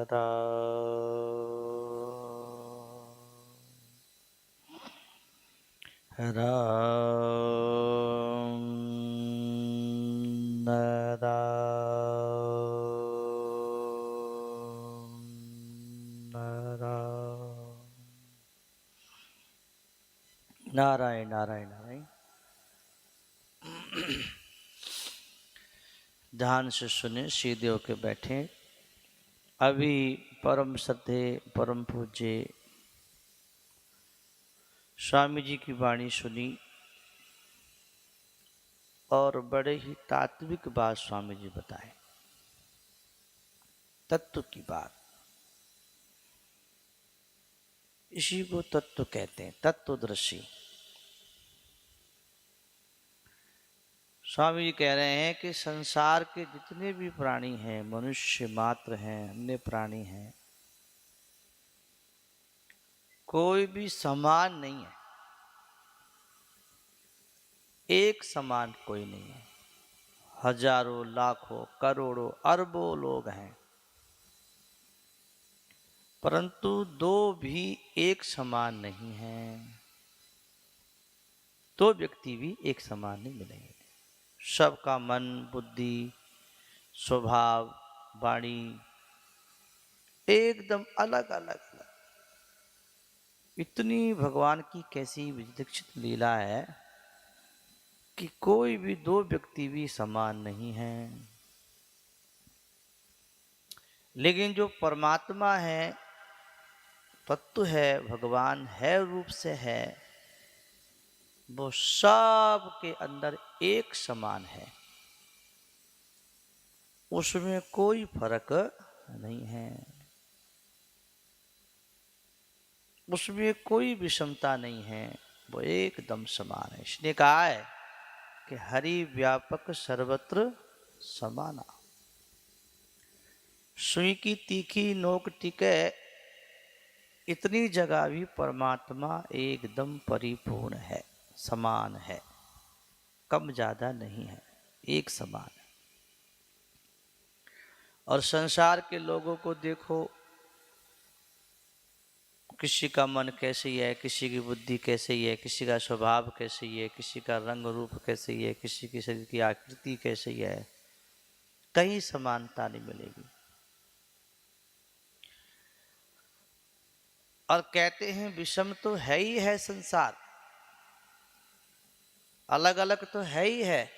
नारायण नारायण नारायण। ध्यान से सुने, सीधे होके बैठे। अभी परम श्रद्धे परम पूज्य स्वामी जी की वाणी सुनी और बड़े ही तात्विक बात स्वामी जी बताए, तत्व की बात। इसी को तत्व कहते हैं, तत्वदर्शी। स्वामी जी कह रहे हैं कि संसार के जितने भी प्राणी हैं, मनुष्य मात्र हैं, अन्य प्राणी हैं, कोई भी समान नहीं है। एक समान कोई नहीं है। हजारों लाखों करोड़ों अरबों लोग हैं, परंतु दो भी एक समान नहीं हैं। दो व्यक्ति भी एक समान नहीं मिलेंगे। सबका मन, बुद्धि, स्वभाव, वाणी एकदम अलग अलग अलग। इतनी भगवान की कैसी विलक्षित लीला है कि कोई भी दो व्यक्ति भी समान नहीं हैं। लेकिन जो परमात्मा है, तत्व है, भगवान है, रूप से है, वो सब के अंदर एक समान है। उसमें कोई फर्क नहीं है, उसमें कोई विषमता नहीं है, वो एकदम समान है। इसने कहा है कि हरि व्यापक सर्वत्र समाना। सुई की तीखी नोक टिके, इतनी जगह भी परमात्मा एकदम परिपूर्ण है, समान है, कम ज्यादा नहीं है, एक समान है। और संसार के लोगों को देखो, किसी का मन कैसी है, किसी की बुद्धि कैसी है, किसी का स्वभाव कैसी है, किसी का रंग रूप कैसी है, किसी की शरीर की आकृति कैसी है, कहीं समानता नहीं मिलेगी। और कहते हैं विषम तो है ही है संसार, अलग अलग तो है ही है।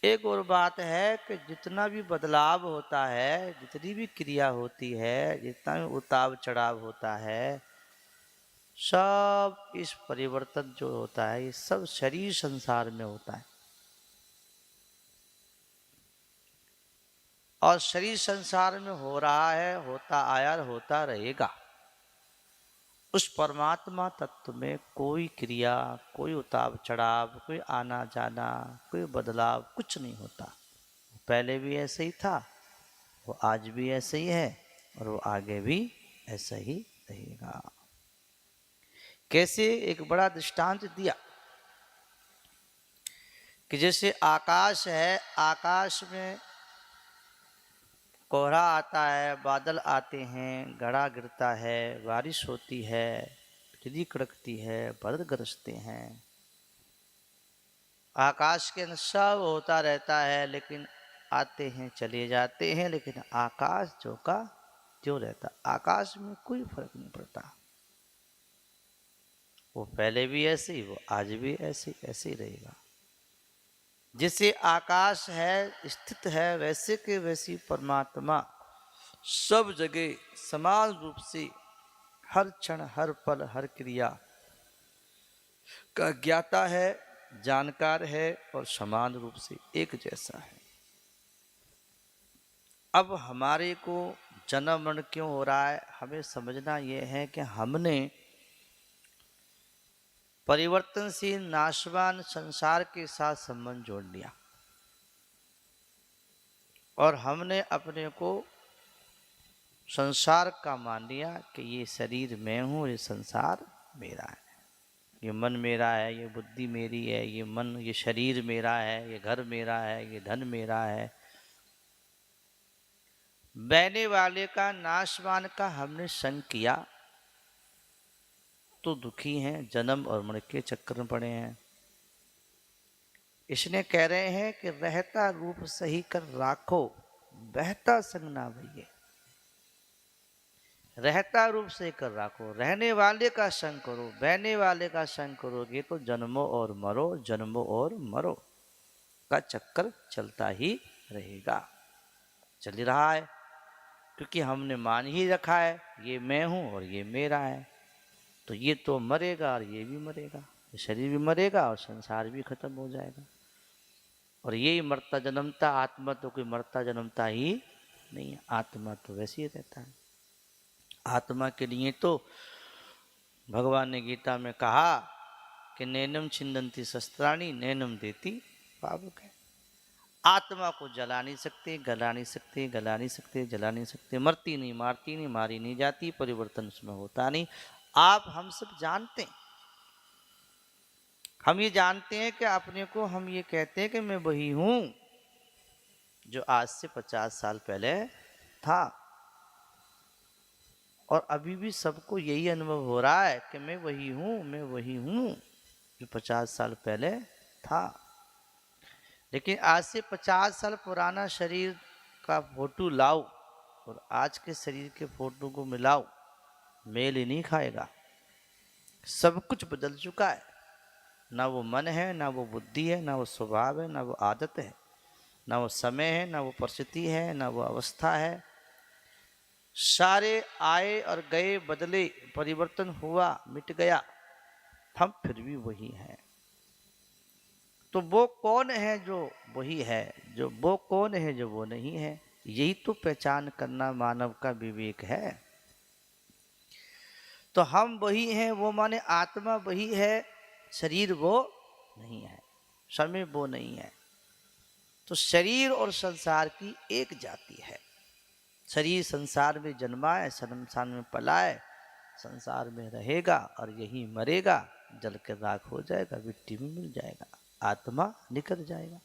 एक और बात है कि जितना भी बदलाव होता है, जितनी भी क्रिया होती है, जितना भी उतार चढ़ाव होता है, सब इस परिवर्तन जो होता है, ये सब शरीर संसार में होता है। और शरीर संसार में हो रहा है, होता आया और होता रहेगा। उस परमात्मा तत्व में कोई क्रिया, कोई उतार चढ़ाव, कोई आना जाना, कोई बदलाव कुछ नहीं होता। पहले भी ऐसे ही था, वो आज भी ऐसे ही है, और वो आगे भी ऐसा ही रहेगा। कैसे? एक बड़ा दृष्टांत दिया कि जैसे आकाश है, आकाश में कोहरा आता है, बादल आते हैं, घड़ा गिरता है, बारिश होती है, बिजली कड़कती है, बादल गरजते हैं। आकाश के अंदर सब होता रहता है, लेकिन आते हैं चले जाते हैं, लेकिन आकाश जो का जो रहता। आकाश में कोई फर्क नहीं पड़ता। वो पहले भी ऐसे ही, वो आज भी ऐसे ही रहेगा। जैसे आकाश है, स्थित है, वैसे के वैसी परमात्मा सब जगह समान रूप से हर क्षण, हर पल, हर क्रिया का ज्ञाता है, जानकार है, और समान रूप से एक जैसा है। अब हमारे को जन्म मरण क्यों हो रहा है, हमें समझना यह है कि हमने परिवर्तनशील नाशवान संसार के साथ संबंध जोड़ लिया, और हमने अपने को संसार का मान लिया कि ये शरीर मैं हूँ, ये संसार मेरा है, ये मन मेरा है, ये बुद्धि मेरी है, ये मन, ये शरीर मेरा है, ये घर मेरा है, ये धन मेरा है। बहने वाले का नाशवान का हमने संग किया तो दुखी हैं, जन्म और मृत्यु के चक्कर में पड़े हैं। इसने कह रहे हैं कि रहता रूप सही कर राखो, बहता संग ना भइये। रहता रूप सही कर राखो, रहने वाले का संग करो, बहने वाले का संग करोगे तो जन्मो और मरो, जन्मो और मरो का चक्कर चलता ही रहेगा, चल रहा है। क्योंकि हमने मान ही रखा है ये मैं हूं और ये मेरा है, तो ये तो मरेगा और ये भी मरेगा, ये शरीर भी मरेगा और संसार भी खत्म हो जाएगा। और यही मरता जन्मता आत्मा तो कोई मरता जन्मता ही नहीं है, आत्मा तो वैसे ही रहता है। आत्मा के लिए तो भगवान ने गीता में कहा कि नैनम छिंदंती शस्त्राणी नैनम देती पावक है। आत्मा को जला नहीं सकते, गला नहीं सकते, गला नहीं सकते, जला नहीं सकते, मरती नहीं, मारती नहीं, मारी नहीं जाती, परिवर्तन उसमें होता नहीं। आप हम सब जानते हैं, हम ये जानते हैं कि अपने को हम ये कहते हैं कि मैं वही हूं जो आज से 50 साल पहले था। और अभी भी सबको यही अनुभव हो रहा है कि मैं वही हूं, मैं वही हूं जो 50 साल पहले था। लेकिन आज से 50 साल पुराना शरीर का फोटो लाओ और आज के शरीर के फोटो को मिलाओ, मेल ही नहीं खाएगा। सब कुछ बदल चुका है, ना वो मन है, ना वो बुद्धि है, ना वो स्वभाव है, ना वो आदत है, ना वो समय है, ना वो परिस्थिति है, ना वो अवस्था है। सारे आए और गए, बदले, परिवर्तन हुआ, मिट गया, हम फिर भी वही हैं। तो वो कौन है जो वही है, जो वो कौन है जो वो नहीं है? यही तो पहचान करना मानव का विवेक है। तो हम वही हैं, वो माने आत्मा वही है, शरीर वो नहीं है, समय वो नहीं है। तो शरीर और संसार की एक जाति है। शरीर संसार में जन्मा है, संसार में पला है, संसार में रहेगा और यही मरेगा, जल के राख हो जाएगा, मिट्टी में मिल जाएगा, आत्मा निकल जाएगा।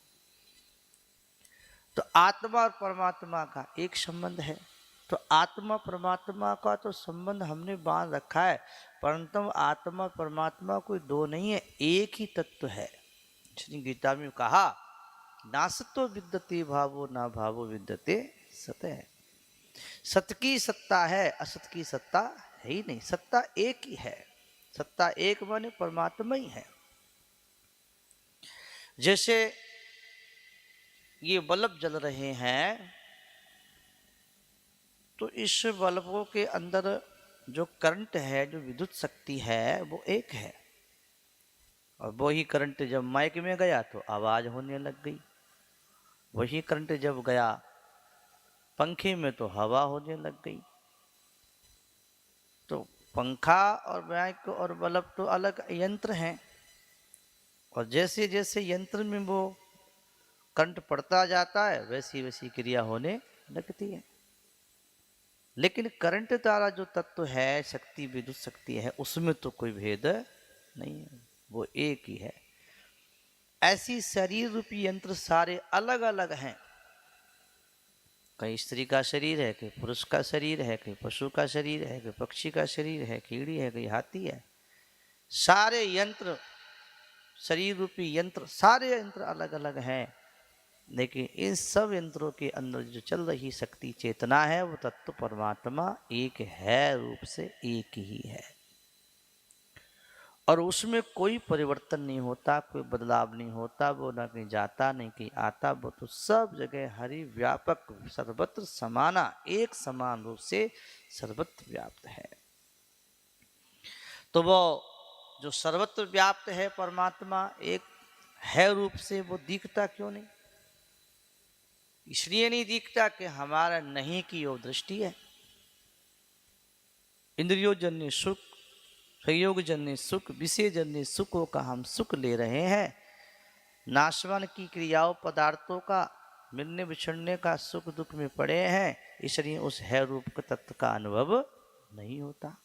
तो आत्मा और परमात्मा का एक संबंध है। तो आत्मा परमात्मा का तो संबंध हमने बांध रखा है, परंतु आत्मा परमात्मा कोई दो नहीं है, एक ही तत्व है। श्री गीता में कहा नासतो विद्यते भावो ना भावो विद्यते सत है। सत की सत्ता है, असत की सत्ता है ही नहीं, सत्ता एक ही है। सत्ता एक माने परमात्मा ही है। जैसे ये बल्ब जल रहे हैं तो इस बल्बों के अंदर जो करंट है, जो विद्युत शक्ति है, वो एक है। और वही करंट जब माइक में गया तो आवाज होने लग गई, वही करंट जब गया पंखे में तो हवा होने लग गई। तो पंखा और माइक और बल्ब तो अलग यंत्र हैं, और जैसे जैसे यंत्र में वो करंट पड़ता जाता है वैसी वैसी क्रिया होने लगती है। लेकिन करंट द्वारा जो तत्व है, शक्ति, विद्युत शक्ति है, उसमें तो कोई भेद नहीं है, वो एक ही है। ऐसी शरीर रूपी यंत्र सारे अलग अलग हैं। कहीं स्त्री का शरीर है, कहीं पुरुष का शरीर है, कहीं पशु का शरीर है, कहीं पक्षी का शरीर है, कीड़ी है, कहीं हाथी है। सारे यंत्र, शरीर रूपी यंत्र, सारे यंत्र अलग अलग हैं। लेकिन इन सब यंत्रों के अंदर जो चल रही शक्ति चेतना है, वो तत्व परमात्मा एक है, रूप से एक ही है। और उसमें कोई परिवर्तन नहीं होता, कोई बदलाव नहीं होता, वो ना कहीं जाता नहीं कहीं आता, वो तो सब जगह हरि व्यापक, सर्वत्र समाना, एक समान रूप से सर्वत्र व्याप्त है। तो वो जो सर्वत्र व्याप्त है परमात्मा एक है रूप से, वो दिखता क्यों नहीं? इसलिए नहीं दिखता कि हमारा नहीं की ओर दृष्टि है। इंद्रियों जन्य सुख, संयोग जन्य सुख, विषय जन्य सुखों का हम सुख ले रहे हैं। नाशवान की क्रियाओं पदार्थों का मिलने बिछड़ने का सुख दुख में पड़े हैं, इसलिए उस है रूप का तत्व का अनुभव नहीं होता।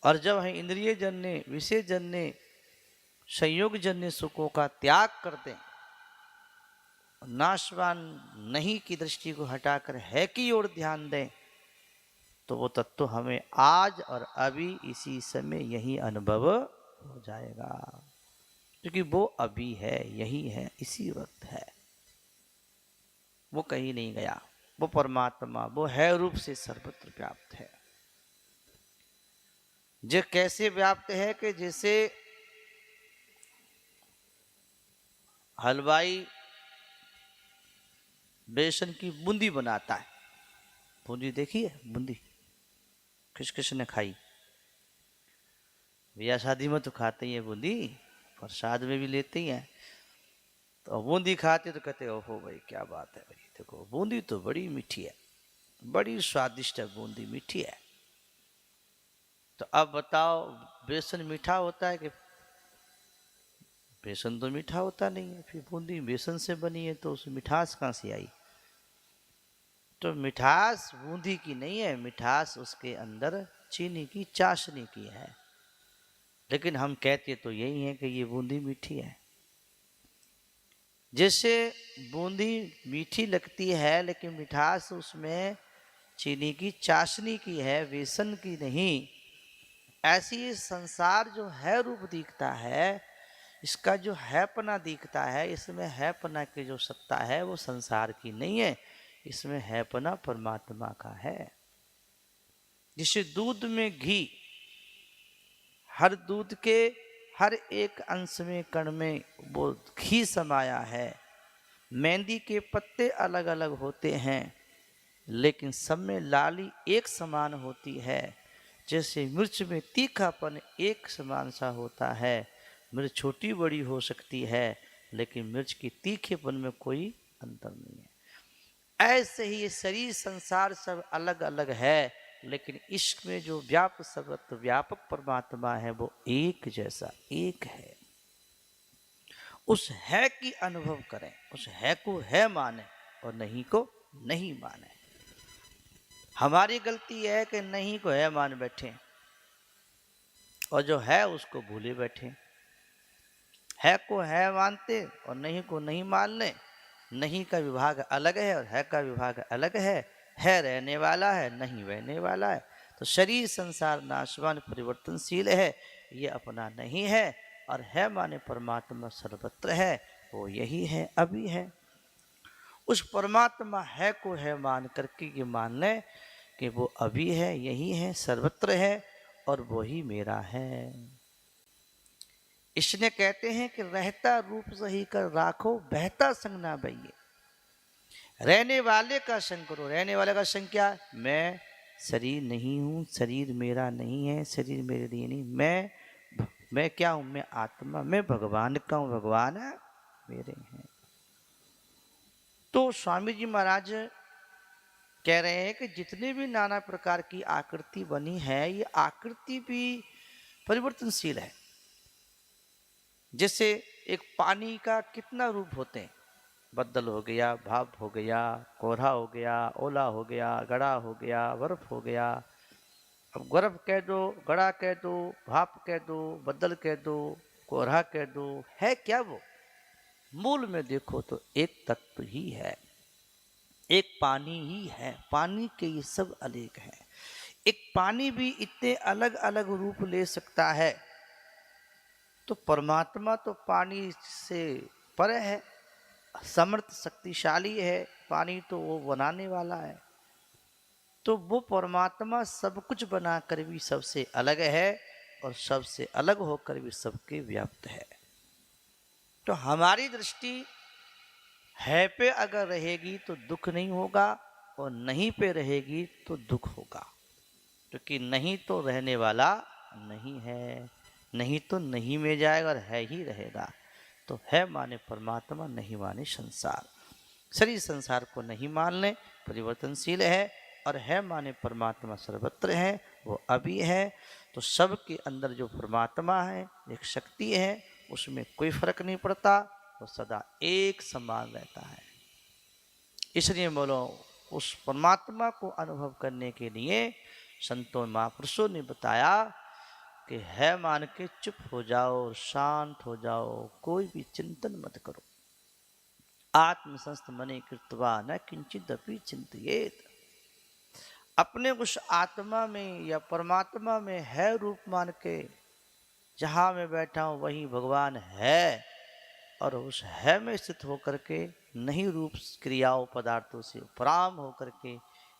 और जब हम इंद्रिय जन्य, विषय जन्य, संयोग जन्य सुखों का त्याग करते हैं, नाशवान नहीं की दृष्टि को हटाकर है की ओर ध्यान दें तो वो तत्व हमें आज और अभी इसी समय यही अनुभव हो जाएगा, क्योंकि वो अभी है, यही है, इसी वक्त है, वो कहीं नहीं गया। वो परमात्मा वो है रूप से सर्वत्र व्याप्त है। जो कैसे व्याप्त है कि जैसे हलवाई बेसन की बूंदी बनाता है। बूंदी देखी है? बूंदी किस किस ने खाई? ब्याह शादी में तो खाते ही है बूंदी, प्रसाद में भी लेते ही हैं। तो बूंदी खाते तो कहते ओहो भाई क्या बात है भाई, देखो बूंदी तो बड़ी मीठी है, बड़ी स्वादिष्ट है बूंदी, मीठी है। तो अब बताओ बेसन मीठा होता है कि? बेसन तो मीठा होता नहीं है, फिर बूंदी बेसन से बनी है तो उस मिठास कहाँ से आई? तो मिठास बूंदी की नहीं है, मिठास उसके अंदर चीनी की चाशनी की है। लेकिन हम कहते तो यही है कि ये बूंदी मीठी है। जैसे बूंदी मीठी लगती है लेकिन मिठास उसमें चीनी की चाशनी की है, बेसन की नहीं। ऐसी संसार जो है रूप दिखता है, इसका जो हैपना दिखता है, इसमें हैपना की जो सत्ता है वो संसार की नहीं है, इसमें हैपना परमात्मा का है। जिसे दूध में घी, हर दूध के हर एक अंश में कण में वो घी समाया है। मेहंदी के पत्ते अलग अलग होते हैं लेकिन सब में लाली एक समान होती है। जैसे मिर्च में तीखापन एक समान सा होता है। मिर्च छोटी बड़ी हो सकती है लेकिन मिर्च की तीखेपन में कोई अंतर नहीं है। ऐसे ही ये शरीर संसार सब अलग अलग है लेकिन इश्क में जो व्यापक सर्वत्र व्यापक परमात्मा है वो एक जैसा एक है। उस है की अनुभव करें, उस है को है माने और नहीं को नहीं माने। हमारी गलती है कि नहीं को है मान बैठे और जो है उसको भूले बैठे। है को है मानते और नहीं को नहीं मान ले। नहीं का विभाग अलग है और है का विभाग अलग है रहने वाला है, नहीं रहने वाला है। तो शरीर संसार नाशवान परिवर्तनशील है, ये अपना नहीं है। और है माने परमात्मा सर्वत्र है, वो यही है, अभी है। उस परमात्मा है को है मान करके ये मान ले कि वो अभी है, यही है, सर्वत्र है और वो ही मेरा है। इसने कहते हैं कि रहता रूप सही कर राखो, बहता संग ना बहिए। रहने वाले का संग करो। रहने वाले का संग क्या? मैं शरीर नहीं हूं, शरीर मेरा नहीं है, शरीर मेरे लिए नहीं। मैं क्या हूं? मैं आत्मा, मैं भगवान का हूं, भगवान है मेरे हैं। तो स्वामी जी महाराज कह रहे हैं कि जितने भी नाना प्रकार की आकृति बनी है, ये आकृति भी परिवर्तनशील है। जैसे एक पानी का कितना रूप होते हैं? बदल हो गया, भाप हो गया, कोहरा हो गया, ओला हो गया, गड़ा हो गया, बर्फ हो गया। अब बर्फ कह दो, गड़ा कह दो, भाप कह दो, बदल कह दो, कोहरा कह दो, है क्या वो? मूल में देखो तो एक तत्व ही है, एक पानी ही है। पानी के ये सब अनेक हैं। एक पानी भी इतने अलग अलग रूप ले सकता है, तो परमात्मा तो पानी से परे है, समर्थ शक्तिशाली है। पानी तो वो बनाने वाला है। तो वो परमात्मा सब कुछ बनाकर भी सबसे अलग है और सबसे अलग होकर भी सबके व्याप्त है। तो हमारी दृष्टि है पे अगर रहेगी तो दुख नहीं होगा और नहीं पे रहेगी तो दुख होगा, क्योंकि नहीं तो रहने वाला नहीं है, नहीं तो नहीं में जाएगा और है ही रहेगा। तो है माने परमात्मा, नहीं माने संसार। शरीर संसार को नहीं मान ले, परिवर्तनशील है। और है माने परमात्मा सर्वत्र है, वो अभी है। तो सब के अंदर जो परमात्मा है, एक शक्ति है, उसमें कोई फर्क नहीं पड़ता, वो सदा एक समान रहता है। इसलिए बोलो, उस परमात्मा को अनुभव करने के लिए संतों महापुरुषों ने बताया कि है मान के चुप हो जाओ, शांत हो जाओ, कोई भी चिंतन मत करो। आत्मसंस्थ मने कृत्वा न किंचिदपि चिंतयेत। अपने उस आत्मा में या परमात्मा में है रूप मान के, जहां मैं बैठा हूं वहीं भगवान है, और उस है में स्थित होकर के नहीं रूप क्रियाओं पदार्थों से उपराम होकर के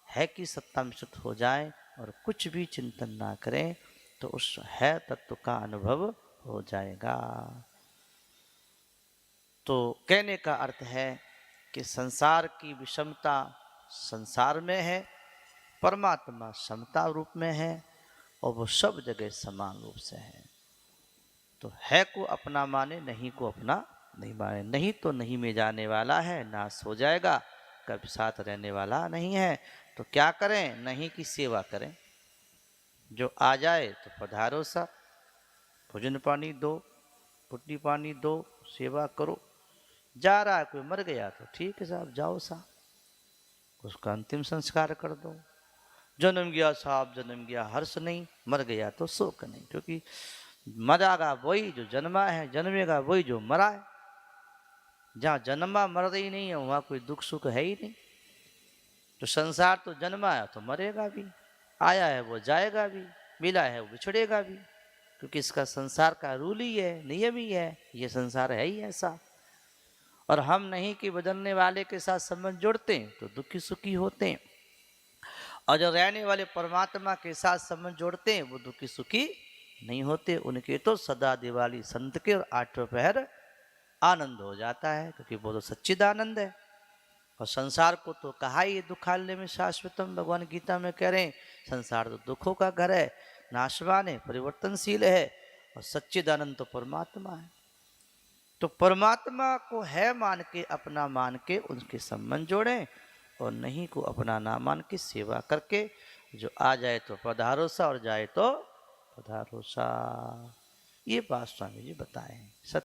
है की सत्ता में स्थित हो जाए और कुछ भी चिंतन ना करें, तो उस है तत्व का अनुभव हो जाएगा। तो कहने का अर्थ है कि संसार की विषमता संसार में है, परमात्मा समता रूप में है, और वो सब जगह समान रूप से है। तो है को अपना माने, नहीं को अपना नहीं माने। नहीं तो नहीं में जाने वाला है, नाश हो जाएगा, कभी साथ रहने वाला नहीं है। तो क्या करें? नहीं की सेवा करें। जो आ जाए तो पधारो सा, भोजन पानी दो, पुट्टी पानी दो, सेवा करो। जा रहा है कोई मर गया तो ठीक है साहब, जाओ सा, उसका अंतिम संस्कार कर दो। जन्म गया साहब, जन्म गया, हर्ष नहीं, मर गया तो शोक नहीं, क्योंकि मरेगा वही जो जन्मा है, जन्मेगा वही जो मरा है। जहाँ जन्मा मर ही नहीं है वहाँ कोई दुख सुख है ही नहीं। तो संसार तो जन्मा है तो मरेगा भी, आया है वो जाएगा भी, मिला है वो बिछड़ेगा भी, क्योंकि इसका संसार का रूल ही है, नियम ही है, ये संसार है ही ऐसा। और हम नहीं कि बदलने वाले के साथ संबंध जोड़ते हैं तो दुखी सुखी होते हैं, और जो रहने वाले परमात्मा के साथ संबंध जोड़ते हैं वो दुखी सुखी नहीं होते। उनके तो सदा दिवाली संत के और आठों पहर आनंद हो जाता है, क्योंकि वो तो सच्चिदानंद है। और संसार को तो कहा ही दुखालय में शाश्वतम, भगवान गीता में कह रहे हैं संसार तो दुखों का घर है, नाशवान है, परिवर्तनशील है, और सच्चिदानंद तो परमात्मा है। तो परमात्मा को है मान के, अपना मान के उनके संबंध जोड़ें, और नहीं को अपना ना मान के सेवा करके, जो आ जाए तो पधारो सा और जाए तो पधारो सा। ये बात स्वामी जी बताएं।